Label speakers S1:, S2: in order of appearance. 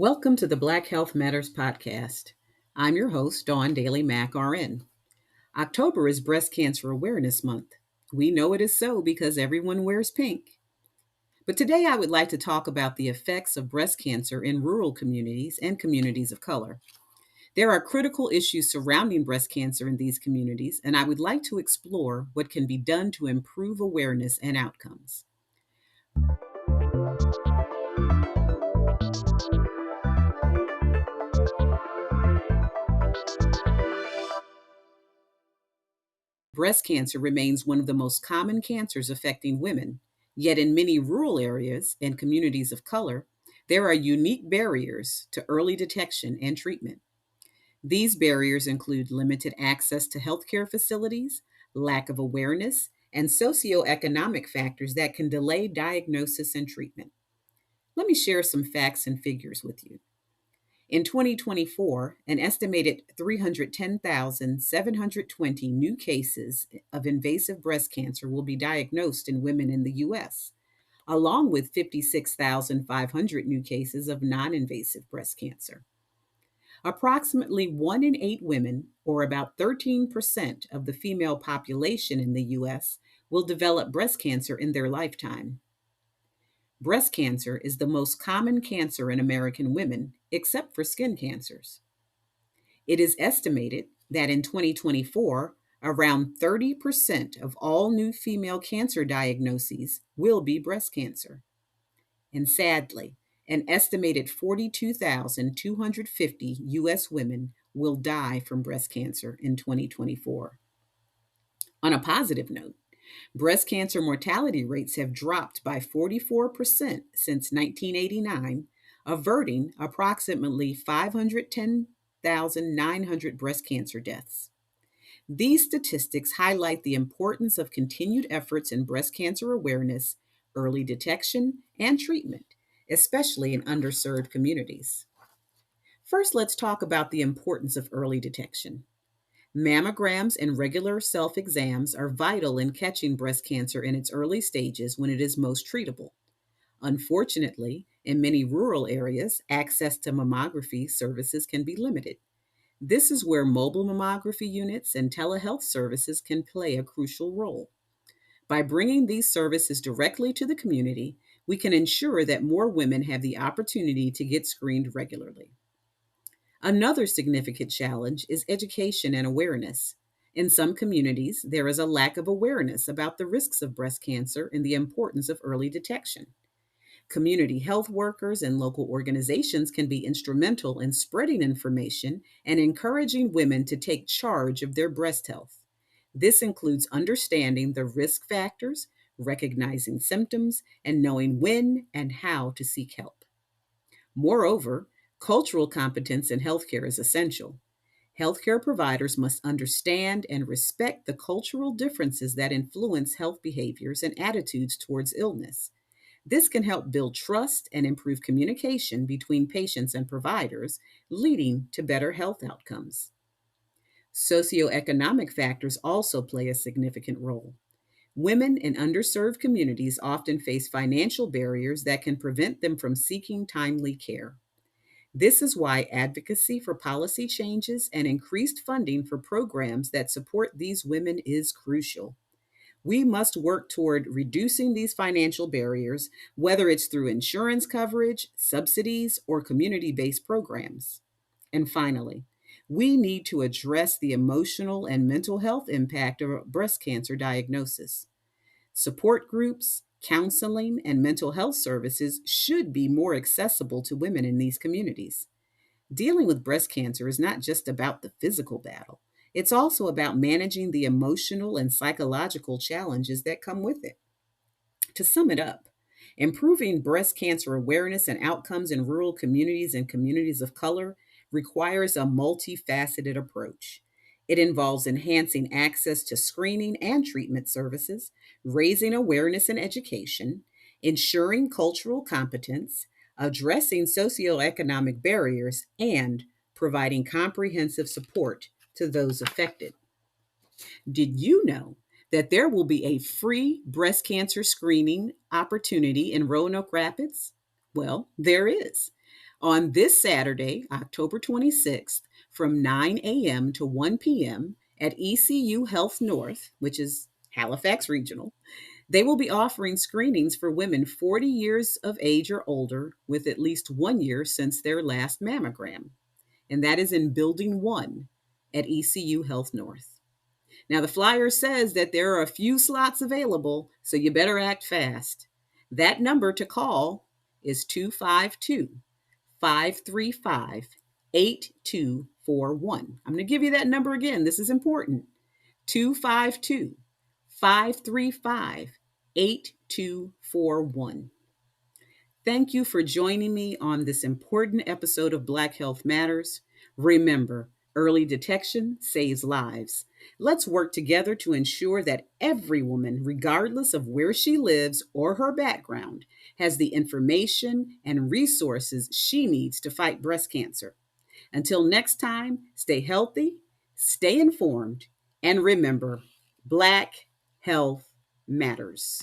S1: Welcome to the Black Health Matters podcast. I'm your host, Dawn Daly-Mack, RN. October is Breast Cancer Awareness Month. We know it is so because everyone wears pink. But today I would like to talk about the effects of breast cancer in rural communities and communities of color. There are critical issues surrounding breast cancer in these communities, and I would like to explore what can be done to improve awareness and outcomes. Breast cancer remains one of the most common cancers affecting women. Yet, in many rural areas and communities of color, there are unique barriers to early detection and treatment. These barriers include limited access to healthcare facilities, lack of awareness, and socioeconomic factors that can delay diagnosis and treatment. Let me share some facts and figures with you. In 2024, an estimated 310,720 new cases of invasive breast cancer will be diagnosed in women in the U.S., along with 56,500 new cases of non invasive breast cancer. Approximately 1 in 8 women, or about 13% of the female population in the U.S., will develop breast cancer in their lifetime. Breast cancer is the most common cancer in American women, except for skin cancers. It is estimated that in 2024, around 30% of all new female cancer diagnoses will be breast cancer. And sadly, an estimated 42,250 U.S. women will die from breast cancer in 2024. On a positive note, breast cancer mortality rates have dropped by 44% since 1989, averting approximately 510,900 breast cancer deaths. These statistics highlight the importance of continued efforts in breast cancer awareness, early detection, and treatment, especially in underserved communities. First, let's talk about the importance of early detection. Mammograms and regular self exams are vital in catching breast cancer in its early stages when it is most treatable. Unfortunately, in many rural areas, access to mammography services can be limited. This is where mobile mammography units and telehealth services can play a crucial role. By bringing these services directly to the community, we can ensure that more women have the opportunity to get screened regularly. Another significant challenge is education and awareness. In some communities, there is a lack of awareness about the risks of breast cancer and the importance of early detection. Community health workers and local organizations can be instrumental in spreading information and encouraging women to take charge of their breast health. This includes understanding the risk factors, recognizing symptoms, and knowing when and how to seek help. Moreover, cultural competence in healthcare is essential. Healthcare providers must understand and respect the cultural differences that influence health behaviors and attitudes towards illness. This can help build trust and improve communication between patients and providers, leading to better health outcomes. Socioeconomic factors also play a significant role. Women in underserved communities often face financial barriers that can prevent them from seeking timely care. This is why advocacy for policy changes and increased funding for programs that support these women is crucial. We must work toward reducing these financial barriers, whether it's through insurance coverage, subsidies, or community based programs. And finally, we need to address the emotional and mental health impact of a breast cancer diagnosis. Support groups, counseling, and mental health services should be more accessible to women in these communities. Dealing with breast cancer is not just about the physical battle, it's also about managing the emotional and psychological challenges that come with it. To sum it up, improving breast cancer awareness and outcomes in rural communities and communities of color requires a multifaceted approach. It involves enhancing access to screening and treatment services, raising awareness and education, ensuring cultural competence, addressing socioeconomic barriers, and providing comprehensive support to those affected. Did you know that there will be a free breast cancer screening opportunity in Roanoke Rapids? Well, there is. On this Saturday, October 26th, from 9 a.m. to 1 p.m. at ECU Health North, which is Halifax Regional, they will be offering screenings for women 40 years of age or older with at least 1 year since their last mammogram. And that is in Building 1 at ECU Health North. Now, the flyer says that there are a few slots available, so you better act fast. That number to call is 252 535 8241. I'm going to give you that number again. This is important. 252 535 8241. Thank you for joining me on this important episode of Black Health Matters. Remember, early detection saves lives. Let's work together to ensure that every woman, regardless of where she lives or her background, has the information and resources she needs to fight breast cancer. Until next time, stay healthy, stay informed, and remember, Black Health Matters.